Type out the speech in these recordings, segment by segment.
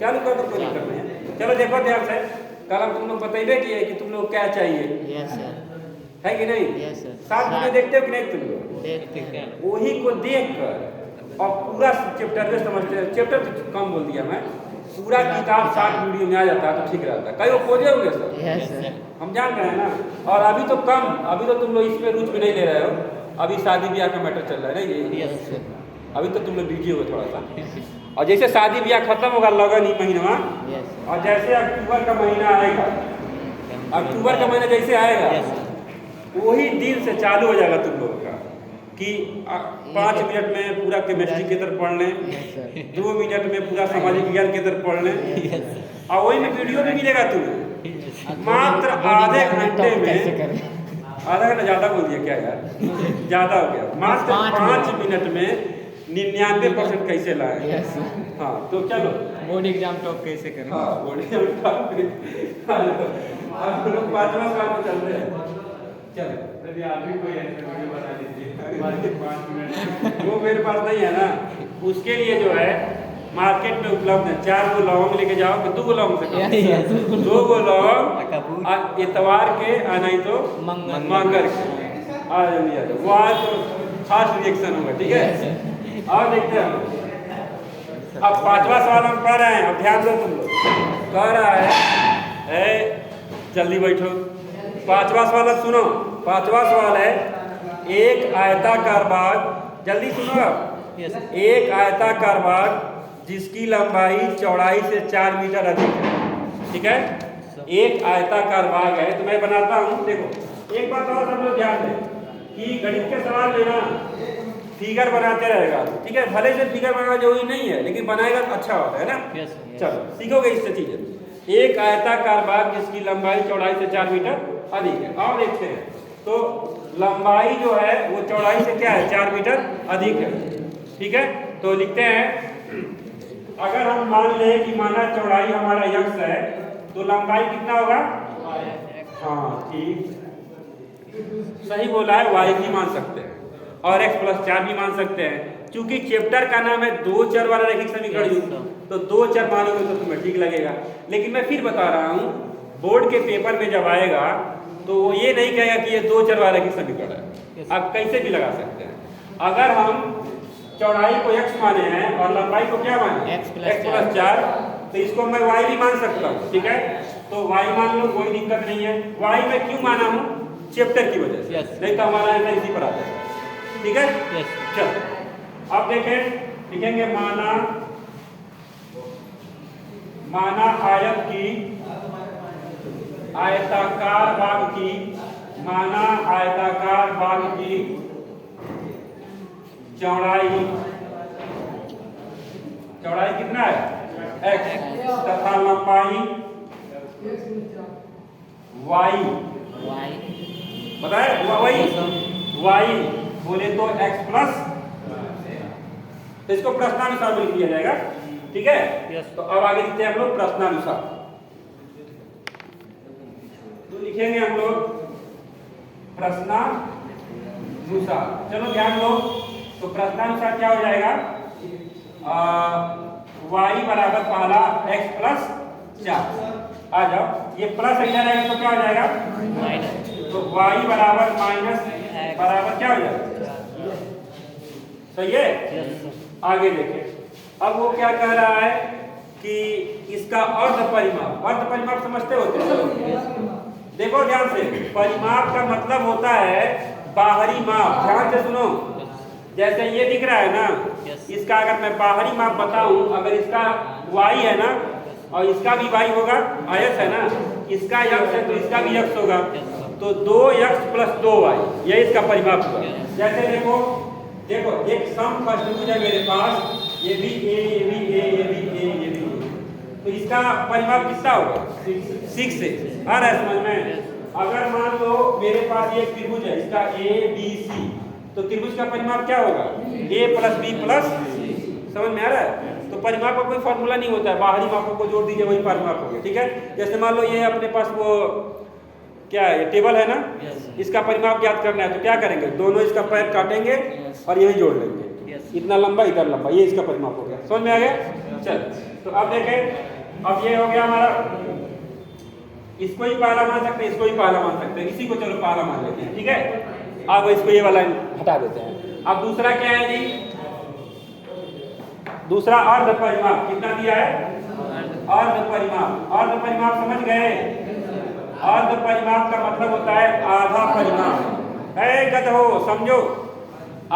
चालू कर दो, कोई दिक्कत नहीं है। चलो देखो ध्यान से, कल हम तुम लोग बताइए कि तुम लोग क्या चाहिए। Yes sir. है कि नहीं? Yes sir. साथ में देखते हो कि नहीं तुम लोग? देखते हैं। वही को देख कर और पूरा चैप्टर में समझते हैं। चैप्टर तो कम बोल दिया मैं, पूरा किताब 60 वीडियो में आ जाता है तो ठीक रहता है। कई वो खोजे होंगे सर, यस सर। हम जान रहे हैं ना। और अभी तो कम, अभी तो तुम लोग इसमें रुचि नहीं ले रहे हो, अभी शादी ब्याह का मैटर चल रहा है ना ये। Yes sir. अभी तो तुम लोग बिजी हो थोड़ा सा। और जैसे शादी ब्याह खत्म होगा लगन ही महीना, यस सर। और जैसे अक्टूबर का महीना आएगा, अक्टूबर का महीना जैसे आएगा यस सर। वही दिन से चालू हो जाएगा तुम लोगों का कि 5 मिनट में पूरा केमिस्ट्री की तरफ पढ़ लें, यस सर। 2 मिनट में पूरा सामाजिक विज्ञान की तरफ पढ़ लें, यस सर। और वही में वीडियो भी मिलेगा तुम्हें मात्र आधे घंटे में। आधा घंटा ज़्यादा बोल दिया क्या यार, ज़्यादा हो गया। मात्र 5 मिनट में 99% कैसे लाए। Yes sir. हाँ तो चलो, बोर्ड एग्जाम टॉप कैसे करें? हाँ बोलिए। अब हम लोग 5वां साल में चल रहे हैं। चलो यदि आप भी कोई ऐसा वीडियो बना लीजिए 5 मिनट। वो मेरे पास नहीं है ना, उसके लिए जो है मार्केट में उपलब्ध है। 4 गो लौंग लेके जाओ कि 2 गो लौंग से कम, 2 गो लौंग इतवार के नहीं तो मंगल के आ जाइए, वो आज तो फास्ट रिएक्शन होगा, ठीक है। और देखते हैं अब 5वां सवाल हम पढ़ रहे हैं। अब ध्यान दो तुम लोग, कह रहा है जल्दी बैठो। 5वां सवाल अब सुनो। 5वां सवाल है, एक आयताकार बाग, जल्दी सुनो अब। एक आयताकार बाग जिसकी लंबाई चौड़ाई से 4 मीटर अधिक है, ठीक है। एक आयताकार बाग है, तो मैं बनाता हूँ। देखो एक बात और सब लोग ध्यान दें कि गणित के सवाल में ना फिगर बनाते रहेगा, ठीक है। भले से फिगर बनाना जरूरी नहीं है, लेकिन बनाएगा तो अच्छा होता है ना। चलो सीखोगे इससे चीजें। एक आयताकार बाग जिसकी लंबाई चौड़ाई से 4 मीटर अधिक है। और देखते हैं तो लंबाई जो है वो चौड़ाई से क्या है, 4 मीटर अधिक है, ठीक है। तो लिखते हैं, अगर हम मान लें कि माना चौड़ाई हमारा x है तो लंबाई कितना होगा। हाँ ठीक, सही बोला है, y भी मान सकते हैं और x+4 भी मान सकते हैं। क्योंकि चैप्टर का नाम है 2 चर वाला रैखिक समीकरण युग्म, तो 2 चर मानोगे तो तुम्हें ठीक लगेगा। लेकिन मैं फिर बता रहा हूँ, बोर्ड के पेपर में जब आएगा तो वो ये नहीं कहेगा कि ये 2 चर वाला रैखिक समीकरण है। आप कैसे भी लगा सकते हैं। अगर हम चौड़ाई को x माने हैं और लंबाई को क्या माने, x+4, तो इसको मैं y भी मान सकता हूँ, ठीक है। तो y मान लो, कोई दिक्कत नहीं है। y मैं क्यों माना हूँ, चैप्टर की वजह से, नहीं तो हमारा आंसर इसी पर आता है, ठीक है। चलो अब देखें, लिखेंगे माना आयत की, आयताकार बाग की, माना आयताकार बाग की चौड़ाई कितना है, x, तथा लंबाई y, बताए y बोले तो x+, तो इसको प्रश्नानुसार में लिख दिया जाएगा, ठीक है। तो अब आगे लिखते हैं हम लोग प्रश्नानुसार। तो लिखेंगे हम लोग प्रश्नानुसार। चलो ध्यान दो, तो प्रश्नानुसार क्या हो जाएगा, y बराबर पहला x+4। आ जाओ, ये प्लस इधर आएगा तो क्या हो जाएगा माइनस, तो y बराबर माइनस बराबर क्या हो जाएगा, सही है। आगे देखें, अब वो क्या कह रहा है कि इसका अर्ध परिमाप समझते होते हैं। देखो ध्यान से, परिमाप का मतलब होता है बाहरी माप। ध्यान से सुनो, जैसे ये दिख रहा है ना, इसका अगर मैं बाहरी माप बताऊं, अगर इसका y है ना और इसका भी y होगा, आयत है ना, इसका x है तो इसका भी x होगा, तो 2x+2y, ये इसका परिमाप होगा। जैसे देखो एक समचतुर्भुज है मेरे पास, ये भी a, ये भी a, ये भी a, ये भी a, तो इसका परिमाप कितना होगा, 6 से। आ रहा है समझ में। अगर मान लो मेरे पास ये त्रिभुज है, इसका ABC, तो त्रिभुज का परिमाप क्या होगा, a+b+c। समझ में आ रहा है। तो परिमाप का कोई फॉर्मूला नहीं होता है, बाहरी मापों को जोड़ दीजिए वही परिमाप हो गया, ठीक है। जैसे मान लो ये अपने पास वो क्या है, टेबल है ना, इसका परिमाप ज्ञात करना है तो क्या करेंगे, दोनों इसका पैर काटेंगे और यही जोड़ लेंगे, इतना लंबा इधर लंबा, ये इसका परिमाप हो गया। समझ में आ गया। चल तो अब देखें, अब ये हो गया हमारा, इसको ही पहला मान सकते हैं, इसको ही पहला मान सकते हैं, इसी को चलो पहला मान लेते हैं, ठीक है। अब इसको ये वाला हटा देते हैं। अब दूसरा क्या है जी, दूसरा अर्ध परिमाप कितना दिया है, अर्ध परिमाप। अर्ध परिमाप समझ गए, अर्ध परिमाप का मतलब होता है आधा परिमाप है, गधो समझो।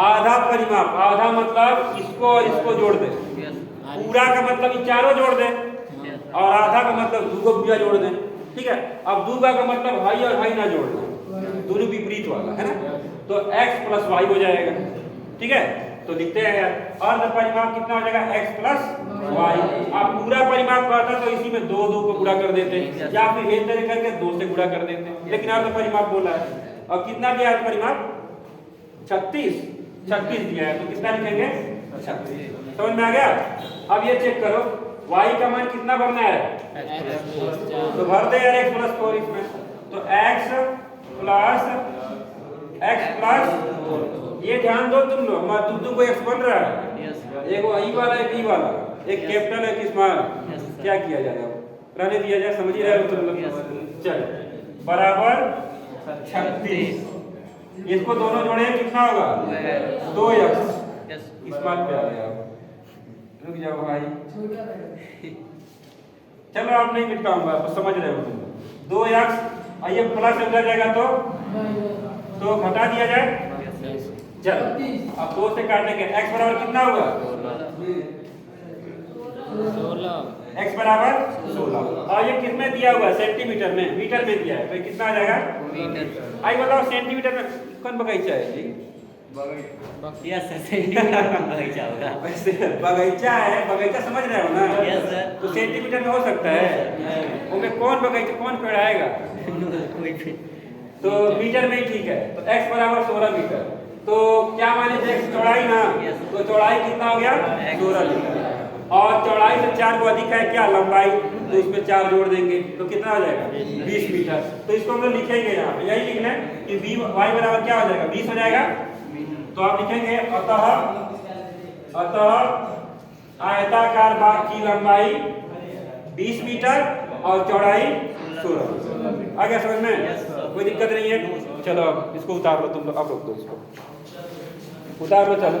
आधा परिमाप, आधा मतलब इसको और इसको जोड़ दे, पूरा का मतलब ये चारों जोड़ दे, और आधा का मतलब दू को भुजा जोड़ दे, ठीक है। अब दूगा का मतलब हाई और हाई ना जोड़ दे, दोनों विपरीत वाला है ना, तो x प्लस वाई हो जाएगा, ठीक है। तो लिखते हैं यार, अर्ध परिमाप कितना हो जाएगा, x प्लस वाई। आप पूरा परिमाप कहता तो इसी में दो को गुणा कर देते, या फिर एक तरह करके 2 से गुणा कर देते, लेकिन अर्ध परिमाप बोला है। और कितना दिया अर्ध परिमाप, 36 दिया है, तो कितना लिखेंगे, 36। समझ में आ गया। अब ये चेक करो, y का मान कितना भरना है, तो भर दे यार x प्लस 4 इसमें, तो x प्लस ये ध्यान दो तुम लोग, तुम को x बन रहा है, एक ई वाला एक ई वाला, एक कैपिटल एक स्मॉल, क्या किया जाए, रहने दिया जाए, समझ ही रहे हो तुम लोग। चल बराबर 36, इसको दोनों जोड़े कितना होगा, 2x स्मॉल पे आ गया। रुक जाओ भाई, चलो आप नहीं मिटाऊंगा, बस समझ रहे हो तुम। 2x आइए प्लस अंदर जाएगा तो घटा दिया जाए, चलो अब 2 से काटने के x बराबर कितना होगा, 16, x बराबर 16। और ये किसमें दिया हुआ है, सेंटीमीटर में, मीटर में दिया है, तो कितना आ जाएगा मीटर। आई बताओ सेंटीमीटर में कौन बगीचा है जी, यस सर, सेंटीमीटर में बगीचा होगा। वैसे बगीचा है, बगीचा समझ रहे हो ना, यस सर। तो सेंटीमीटर में हो सकता है, उसमें कौन बगीचा कौन पेड़ आएगा, तो मीटर में ही ठीक है। तो x बराबर 16 मीटर, तो क्या माने x चौड़ाई ना, तो चौड़ाई कितना हो गया, 16 मीटर, और चौड़ाई से 4 को अधिक है क्या, लंबाई, तो इसमें 4 जोड़ देंगे तो कितना हो जाएगा, 20 मीटर। तो इसको हम लोग लिखेंगे यहाँ पे, यही लिखना है कि y बराबर क्या हो जाएगा, 20 हो जाएगा। तो आप लिखेंगे अतः आयताकार भाग की लंबाई 20 मीटर और चौड़ाई 16। आ गया समझ में, कोई दिक्कत नहीं है। चलो अब इसको उतार लो तुम लोग, अब रोक दो इसको, उतार लो चलो।